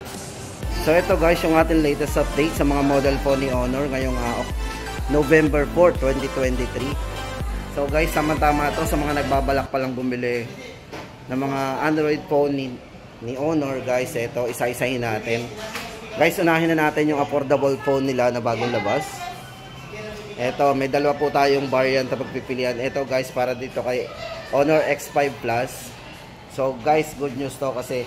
So ito guys, yung ating latest update sa mga model phone ni Honor ngayong November 4, 2023. So guys, tama-tama ito sa mga nagbabalak pa lang bumili ng mga Android phone ni Honor. Guys, ito isa-isahin natin. Guys, unahin na natin yung affordable phone nila na bagong labas. Ito, may dalawa po tayong variant na pagpipilian. Ito guys, para dito kay Honor X5 Plus. So guys, good news to kasi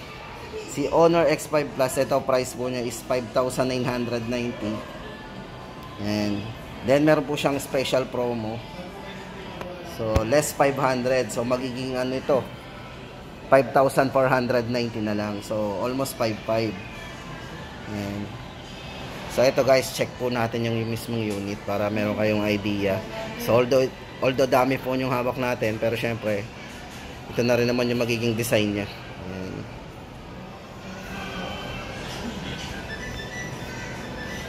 si Honor X5 Plus, ito price po niya is 5,990. And then meron po siyang special promo. So less 500. So magiging ano ito, 5,490 na lang. So almost 5,500. And so ito guys, check po natin yung mismong unit para meron kayong idea. So although dami po yung hawak natin, pero syempre ito na rin naman yung magiging design niya. Ayan.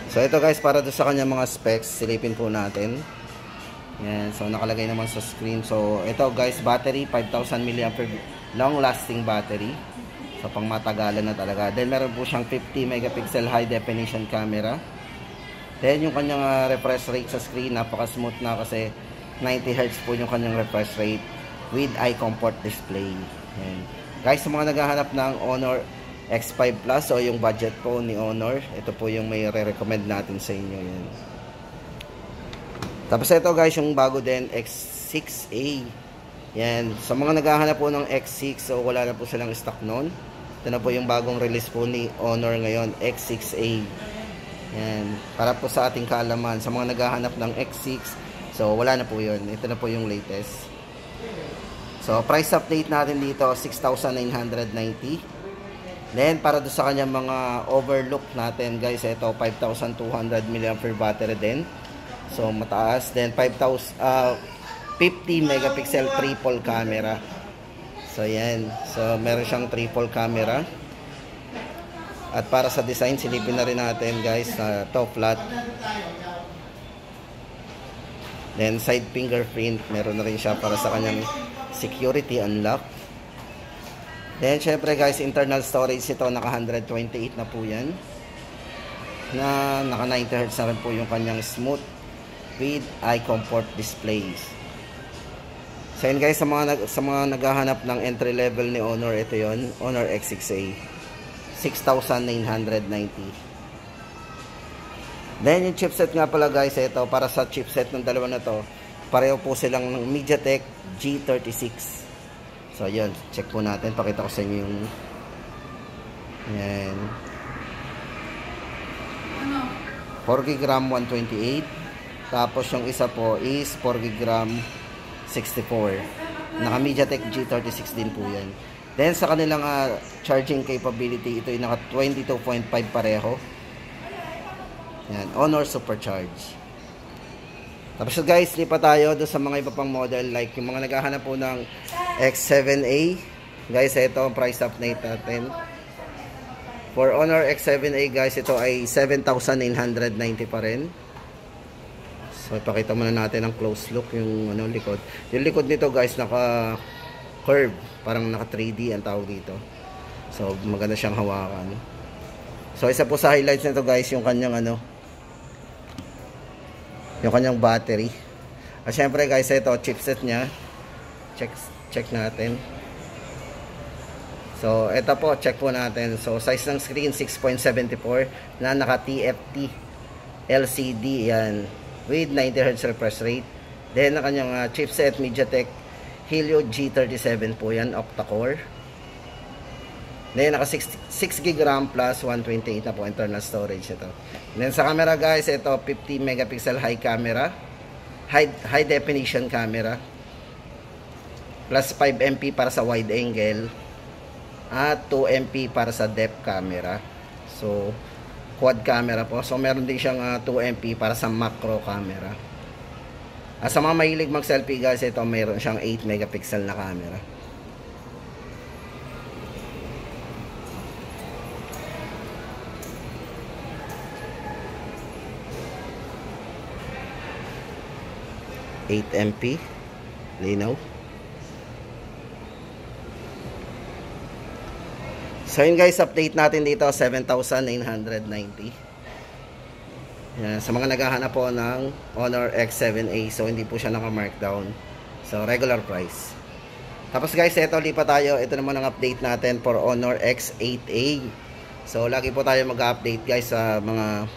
So ito guys, para doon sa kanya mga specs, silipin po natin. Ayan. So nakalagay naman sa screen. So ito guys, battery 5,000 mAh, long lasting battery. So pang matagalan na talaga. Then meron po siyang 50 megapixel high definition camera. Then yung kanyang refresh rate sa screen, napaka smooth na kasi 90 Hz po yung kanyang refresh rate with eye comfort display. Ayan. Guys, sa mga naghahanap ng Honor X5 Plus o yung budget phone ni Honor, ito po yung may re-recommend natin sa inyo. Ayan. Tapos ito guys, yung bago din, X6A. Yan. Sa mga naghahanap po ng X6, so wala na po silang stock noon. Ito na po yung bagong release po ni Honor ngayon, X6A. Yan. Para po sa ating kaalaman, sa mga naghahanap ng X6, so wala na po yun. Ito na po yung latest. So price update natin dito, 6,990. Then para doon sa kanyang mga overlook natin guys, ito 5,200 mAh battery din. So mataas. Then 50 megapixel triple camera. So yan. So meron siyang triple camera. At para sa design, silipin na rin natin guys na to flat. Then side fingerprint, meron na rin siya para sa kanyang security unlock. Then syempre guys, internal storage ito, naka 128 na po yan. Na naka 90 Hz na rin po yung kanyang smooth with eye comfort displays. So yun guys, sa mga naghahanap ng entry level ni Honor, ito yon, Honor X6A, 6,990. Then yung chipset nga pala guys, ito para sa chipset ng dalawa na to, pareho po silang ng MediaTek G36. So yun, check po natin, pakita ko sa inyo yung yan, 4GB RAM 128. Tapos yung isa po is 4GB RAM 64. Naka MediaTek G36 din po yan. Then sa kanilang charging capability, ito ay naka 22.5 pareho. Yan, Honor Supercharge. Tapos guys, lipat tayo doon sa mga iba pang model, like yung mga naghahanap po ng X7A. Guys, ito ang price update natin. For Honor X7A guys, ito ay 7,990 pa rin. So ipakita muna natin ang close look, yung likod. Yung likod nito guys, naka curve, parang naka 3D ang tawag dito. So maganda siyang hawakan. So isa po sa highlights nito guys, yung kanyang yung kanyang battery. At syempre guys, ito chipset niya. Check natin. So ito po, check po natin. So size ng screen 6.74 na naka TFT LCD yan, with 90 Hz refresh rate. Then ang kanyang chipset, MediaTek Helio G37 po yan, octa-core. Then naka 6GB RAM plus 128 na po internal storage ito. Then sa camera guys, ito 50 megapixel high camera, high definition camera, plus 5MP para sa wide angle, at 2MP para sa depth camera. So quad camera po. So meron din siyang 2MP para sa macro camera. Sa mga mahilig mag selfie guys, ito meron siyang 8 megapixel na camera. MP linaw. So yun guys, update natin dito 7,990. Yan, sa mga naghahanap po ng Honor X7A, so hindi po siya naka-markdown. So regular price. Tapos guys, ito lipat tayo. Ito naman ang update natin for Honor X8A. So lagi po tayo mag-update guys sa mga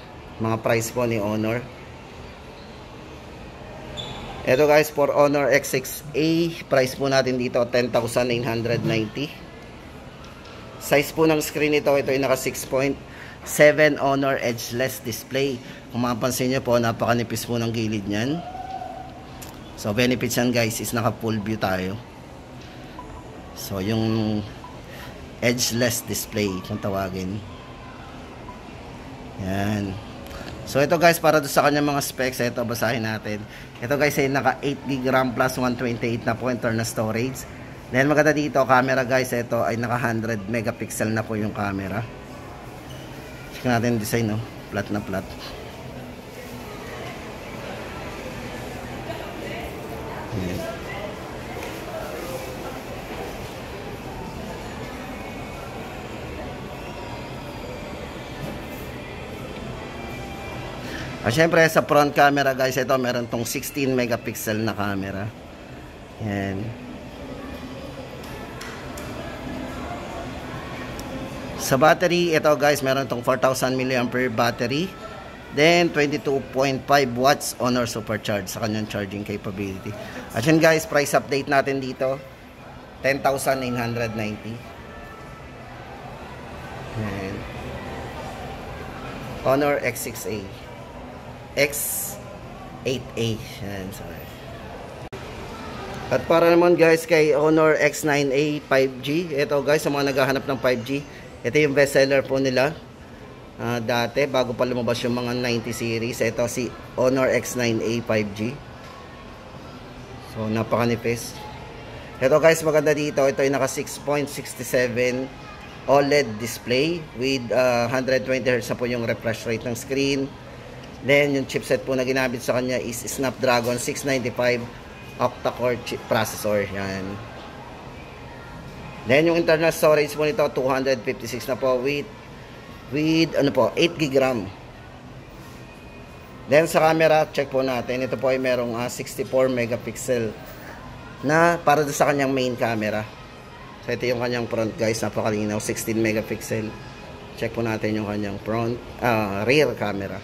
price po ni Honor. Ito guys, for Honor X6A, price po natin dito 10,990. Size po ng screen ito ay naka 6.7 Honor edgeless display. Kung mapapansin nyo po, napakanipis po ng gilid nyan. So benefits yan guys is naka full view tayo. So yung edgeless display kung tawagin. Yan. So ito guys, para doon sa kanyang mga specs, ito basahin natin. Ito guys ay naka 8GB RAM plus 128 na po internal storage. Then maganda dito, camera guys, ito ay naka 100 megapixel na po yung camera. Check natin design, no? Flat na flat. Ayan. Syempre sa front camera guys, ito meron tong 16 megapixel na camera. Yan. Sa battery, ito guys, meron tong 4,000 mAh battery. Then 22.5 watts Honor supercharge sa kanyang charging capability. At yun guys, price update natin dito 10,990. Yan. Honor X6A. X8A. Yan, sorry. At para naman guys kay Honor X9A 5G, ito guys sa mga naghahanap ng 5G, ito yung best seller po nila dati bago pa lumabas yung mga 90 series. Ito si Honor X9A 5G. So napakanipis. Ito guys, maganda dito, ito yung naka 6.67 OLED display with 120Hz na po yung refresh rate ng screen. Then yung chipset po na ginamit sa kanya is Snapdragon 695 octa-core chip processor. Yan. Then yung internal storage po nito 256 na po with ano po 8GB RAM. Then sa camera, check po natin. Ito po ay merong 64 megapixel na para sa kanyang main camera. So ito yung kanyang front guys, napakalinaw, 16 megapixel. Check po natin yung kanyang front rear camera.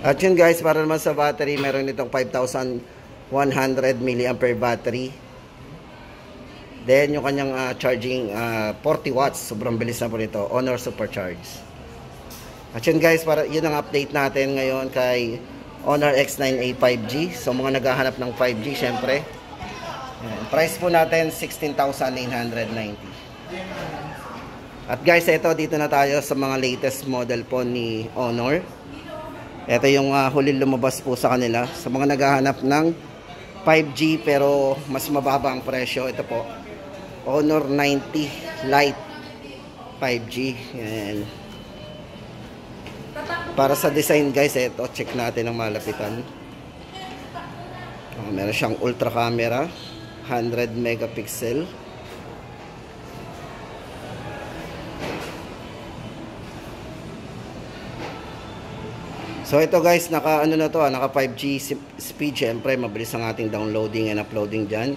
At yun guys, para naman sa battery, meron itong 5,100 mAh battery. Then yung kanyang charging 40 watts, sobrang bilis na po nito, Honor supercharge. At yun guys, para yun ang update natin ngayon kay Honor X9A 5G. So mga naghahanap ng 5G syempre. Ayan. Price po natin 16,990. At guys, ito dito na tayo sa mga latest model po ni Honor. Ito yung huling lumabas po sa kanila. Sa mga naghahanap ng 5G pero mas mababa ang presyo, ito po Honor 90 Lite 5G. Ayan. Para sa design guys, ito check natin ang malapitan. Meron siyang ultra camera 100 megapixel. So ito guys, naka ano na to, naka 5G speed, syempre mabilis ang ating downloading and uploading diyan.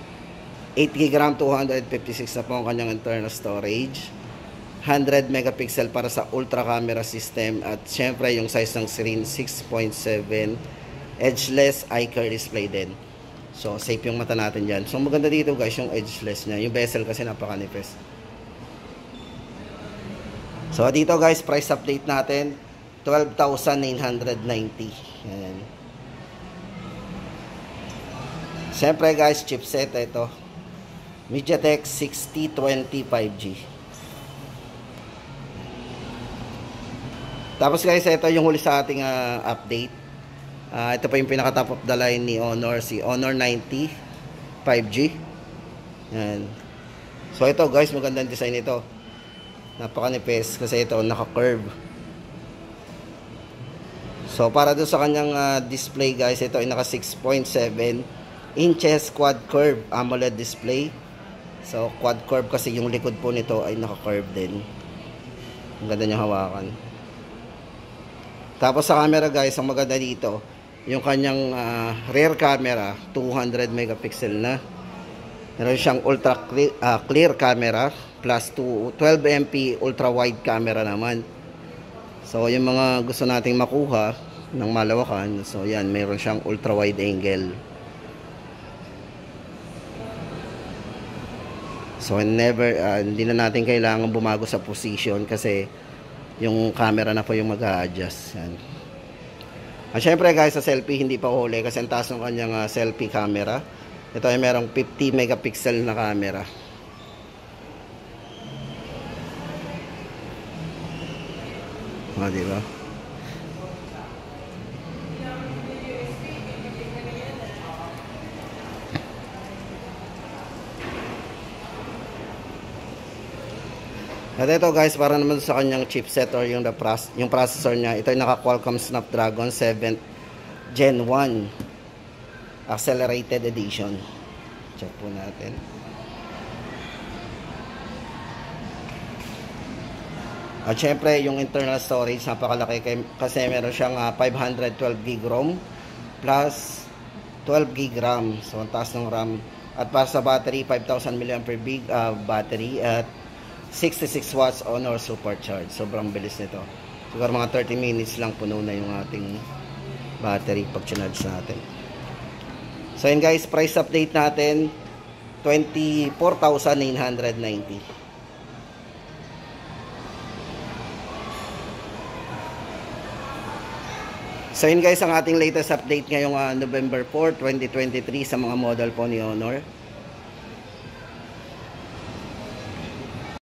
8GB RAM, 256 na po ang kanyang internal storage. 100 megapixel para sa ultra camera system at syempre yung size ng screen 6.7 edgeless ICR display din. So safe yung mata natin diyan. So maganda dito guys yung edgeless niya. Yung bezel kasi napakanipis. So dito guys, price update natin 12,990. Ayan. Siyempre guys, chipset ito. MediaTek 6020 5G. Tapos guys, ito yung huli sa ating update. Ito pa yung pinaka top of the line ni Honor, si Honor 90 5G. Ayan. So ito guys, magandang design ito. Napakanipis kasi ito naka-curve. So para doon sa kanyang display guys, ito ay naka 6.7 inches quad curve AMOLED display. So quad curve kasi yung likod po nito ay naka curve din. Ang ganda niyang hawakan. Tapos sa camera guys, ang maganda dito, yung kanyang rear camera 200 megapixel na. Meron siyang ultra clear camera plus 12 MP ultra wide camera naman. So yung mga gusto nating makuha ng malawakan, so yan, meron siyang ultra wide angle. So never hindi na natin kailangan bumago sa position kasi yung camera na po yung mag-a-adjust. Yan. At syempre guys, sa selfie hindi pa huli kasi ang taas ng kanyang selfie camera. Ito ay merong 50 megapixel na camera. Diba? At ito guys, para naman sa kanyang chipset or yung processor niya, ito ay naka Qualcomm Snapdragon 7th Gen 1 Accelerated Edition. Check po natin. At syempre, yung internal storage, napakalaki kasi meron siyang 512 GB ROM plus 12 GB RAM. So, ang taas ng RAM. At para sa battery, 5,000 mAh battery at 66 watts on-or supercharge. Sobrang bilis nito. Siguro mga 30 minutes lang puno na yung ating battery pag charge natin. So yun guys, price update natin 24,990. So yun guys, ang ating latest update ngayong November 4, 2023 sa mga model po ni Honor.